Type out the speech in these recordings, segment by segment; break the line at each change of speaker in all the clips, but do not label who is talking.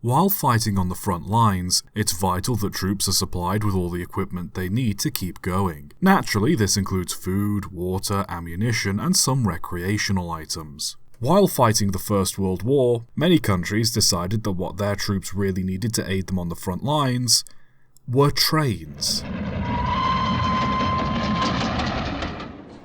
While fighting on the front lines, it's vital that troops are supplied with all the equipment they need to keep going. Naturally, this includes food, water, ammunition, and some recreational items. While fighting the First World War, many countries decided that what their troops really needed to aid them on the front lines were trains.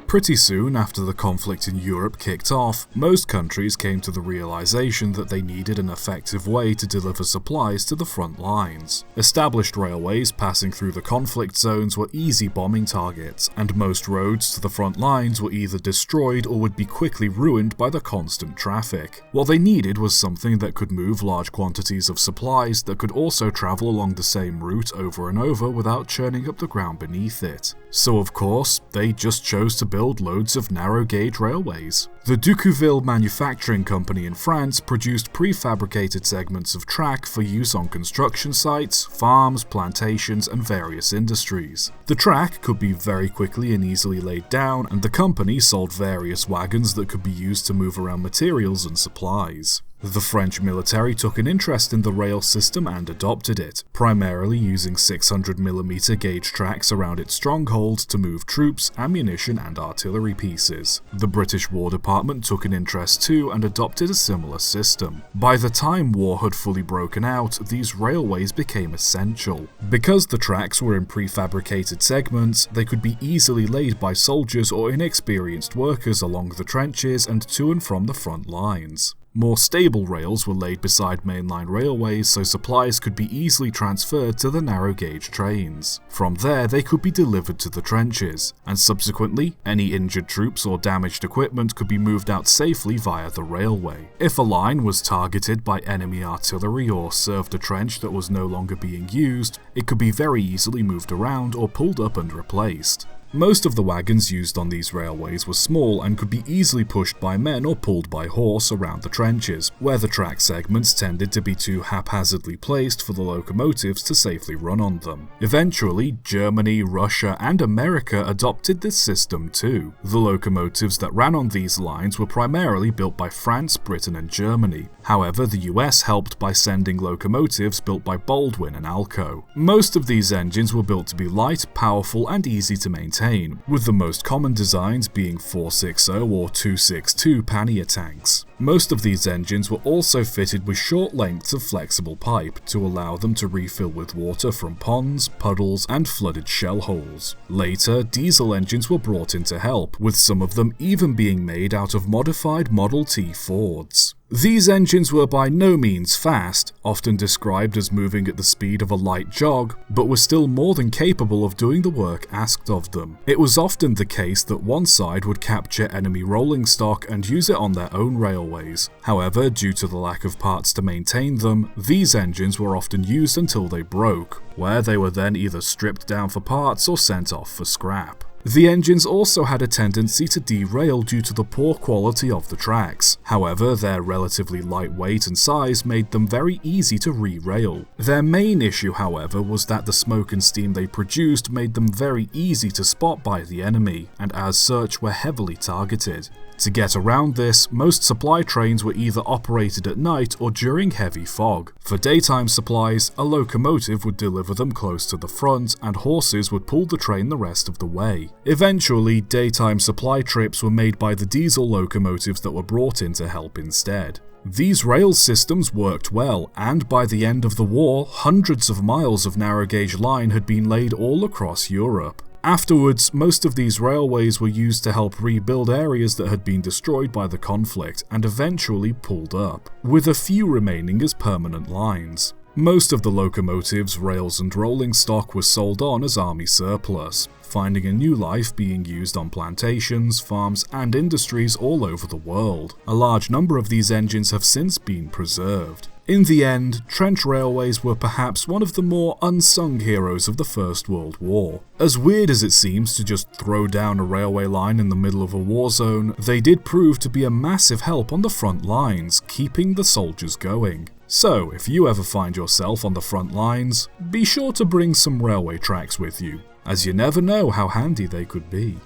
Pretty soon after the conflict in Europe kicked off, most countries came to the realization that they needed an effective way to deliver supplies to the front lines. Established railways passing through the conflict zones were easy bombing targets, and most roads to the front lines were either destroyed or would be quickly ruined by the constant traffic. What they needed was something that could move large quantities of supplies that could also travel along the same route over and over without churning up the ground beneath it. So of course, they just chose to build loads of narrow-gauge railways. The Ducouville Manufacturing Company in France produced prefabricated segments of track for use on construction sites, farms, plantations, and various industries. The track could be very quickly and easily laid down, and the company sold various wagons that could be used to move around materials and supplies. The French military took an interest in the rail system and adopted it, primarily using 600mm gauge tracks around its strongholds to move troops, ammunition, and artillery pieces. The British War Department took an interest too and adopted a similar system. By the time war had fully broken out, these railways became essential. Because the tracks were in prefabricated segments, they could be easily laid by soldiers or inexperienced workers along the trenches and to and from the front lines. More stable rails were laid beside mainline railways so supplies could be easily transferred to the narrow-gauge trains. From there, they could be delivered to the trenches, and subsequently, any injured troops or damaged equipment could be moved out safely via the railway. If a line was targeted by enemy artillery or served a trench that was no longer being used, it could be very easily moved around or pulled up and replaced. Most of the wagons used on these railways were small and could be easily pushed by men or pulled by horse around the trenches, where the track segments tended to be too haphazardly placed for the locomotives to safely run on them. Eventually, Germany, Russia, and America adopted this system too. The locomotives that ran on these lines were primarily built by France, Britain, and Germany. However, the US helped by sending locomotives built by Baldwin and Alco. Most of these engines were built to be light, powerful, and easy to maintain, with the most common designs being 460 or 262 pannier tanks. Most of these engines were also fitted with short lengths of flexible pipe to allow them to refill with water from ponds, puddles, and flooded shell holes. Later, diesel engines were brought in to help, with some of them even being made out of modified Model T Fords. These engines were by no means fast, often described as moving at the speed of a light jog, but were still more than capable of doing the work asked of them. It was often the case that one side would capture enemy rolling stock and use it on their own railways. However, due to the lack of parts to maintain them, these engines were often used until they broke, where they were then either stripped down for parts or sent off for scrap. The engines also had a tendency to derail due to the poor quality of the tracks. However, their relatively light weight and size made them very easy to re-rail. Their main issue, however, was that the smoke and steam they produced made them very easy to spot by the enemy, and as such were heavily targeted. To get around this, most supply trains were either operated at night or during heavy fog. For daytime supplies, a locomotive would deliver them close to the front, and horses would pull the train the rest of the way. Eventually, daytime supply trips were made by the diesel locomotives that were brought in to help instead. These rail systems worked well, and by the end of the war, hundreds of miles of narrow-gauge line had been laid all across Europe. Afterwards, most of these railways were used to help rebuild areas that had been destroyed by the conflict and eventually pulled up, with a few remaining as permanent lines. Most of the locomotives, rails, and rolling stock was sold on as army surplus, finding a new life being used on plantations, farms, and industries all over the world. A large number of these engines have since been preserved. In the end, trench railways were perhaps one of the more unsung heroes of the First World War. As weird as it seems to just throw down a railway line in the middle of a war zone, they did prove to be a massive help on the front lines, keeping the soldiers going. So, if you ever find yourself on the front lines, be sure to bring some railway tracks with you, as you never know how handy they could be.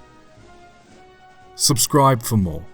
Subscribe for more.